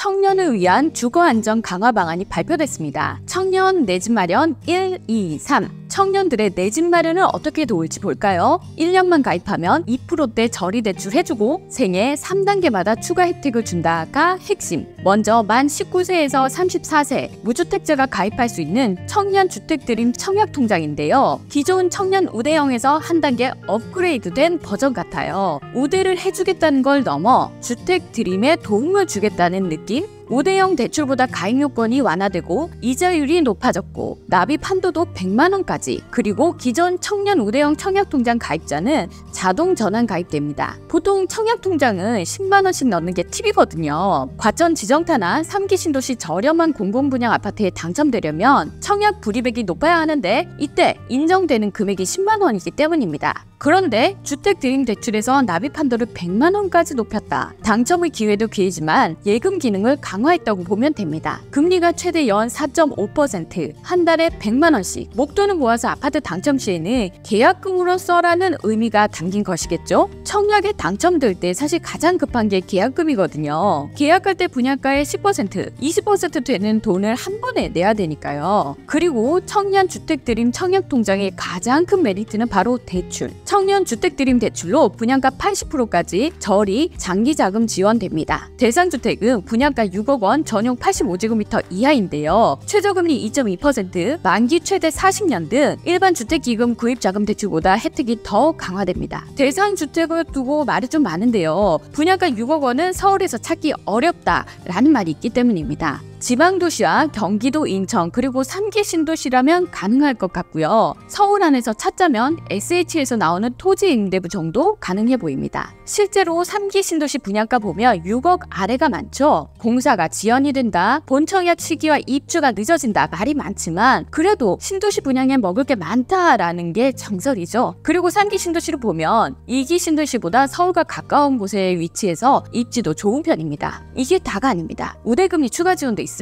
청년을 위한 주거안정 강화 방안이 발표됐습니다. 청년 내 집 마련 1, 2, 3. 청년들의 내 집 마련을 어떻게 도울지 볼까요? 1년만 가입하면 2%대 저리대출 해주고 생애 3단계마다 추가 혜택을 준다가 핵심. 먼저 만 19세에서 34세 무주택자가 가입할 수 있는 청년주택드림 청약통장인데요. 기존 청년 우대형에서 한 단계 업그레이드된 버전 같아요. 우대를 해주겠다는 걸 넘어 주택드림에 도움을 주겠다는 느낌? 우대형 대출보다 가입 요건이 완화되고 이자율이 높아졌고 납입 한도도 100만원까지, 그리고 기존 청년 우대형 청약통장 가입자는 자동 전환 가입됩니다. 보통 청약통장은 10만원씩 넣는 게 팁이거든요. 과천 지정타나 3기 신도시 저렴한 공공분양 아파트에 당첨되려면 청약 불이백이 높아야 하는데 이때 인정되는 금액이 10만원이기 때문입니다. 그런데 주택드림 대출에서 납입 한도를 100만원까지 높였다. 당첨의 기회도 기회지만 예금 기능을 강화했다고 보면 됩니다. 금리가 최대 연 4.5%, 한 달에 100만원씩, 목돈을 모아서 아파트 당첨 시에는 계약금으로 써라는 의미가 담긴 것이겠죠? 청약에 당첨될 때 사실 가장 급한 게 계약금이거든요. 계약할 때 분양가의 10%, 20% 되는 돈을 한 번에 내야 되니까요. 그리고 청년 주택드림 청약통장의 가장 큰 메리트는 바로 대출. 청년 주택드림 대출로 분양가 80%까지 저리 장기자금 지원됩니다. 대상주택은 분양가 6억 원, 전용 85제곱미터 이하인데요. 최저금리 2.2%, 만기 최대 40년 등 일반 주택기금 구입자금 대출보다 혜택이 더 강화됩니다. 대상주택을 두고 말이 좀 많은데요. 분양가 6억 원은 서울에서 찾기 어렵다라는 말이 있기 때문입니다. 지방도시와 경기도, 인천, 그리고 3기 신도시라면 가능할 것 같고요. 서울 안에서 찾자면 SH에서 나오는 토지임대부 정도 가능해 보입니다. 실제로 3기 신도시 분양가 보면 6억 아래가 많죠. 공사가 지연이 된다, 본청약 시기와 입주가 늦어진다, 말이 많지만 그래도 신도시 분양에 먹을 게 많다라는 게 정설이죠. 그리고 3기 신도시를 보면 2기 신도시보다 서울과 가까운 곳에 위치해서 입지도 좋은 편입니다. 이게 다가 아닙니다. 우대금리 추가 지원도 있습니다.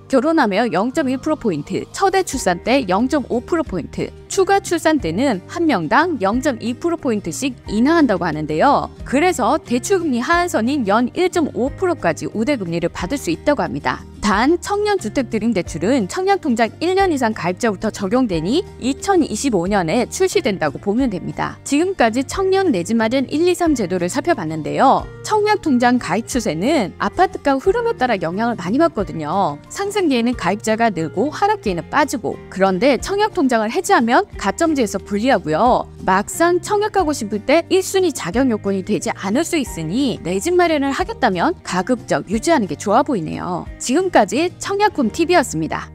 결혼하며 0.1%포인트, 첫해 출산 때 0.5%포인트, 추가 출산 때는 한 명당 0.2%포인트씩 인하한다고 하는데요. 그래서 대출금리 하한선인 연 1.5%까지 우대금리를 받을 수 있다고 합니다. 단 청년주택드림 대출은 청약통장 1년 이상 가입자부터 적용되니 2025년에 출시된다고 보면 됩니다. 지금까지 청년 내 집 마련 1, 2, 3 제도를 살펴봤는데요. 청약통장 가입 추세는 아파트가 흐름에 따라 영향을 많이 받거든요. 상승기에는 가입자가 늘고 하락기에는 빠지고, 그런데 청약통장을 해지하면 가점지에서 불리하고요. 막상 청약하고 싶을 때 1순위 자격 요건이 되지 않을 수 있으니 내 집 마련을 하겠다면 가급적 유지하는 게 좋아 보이네요. 지금까지 청약홈 TV였습니다.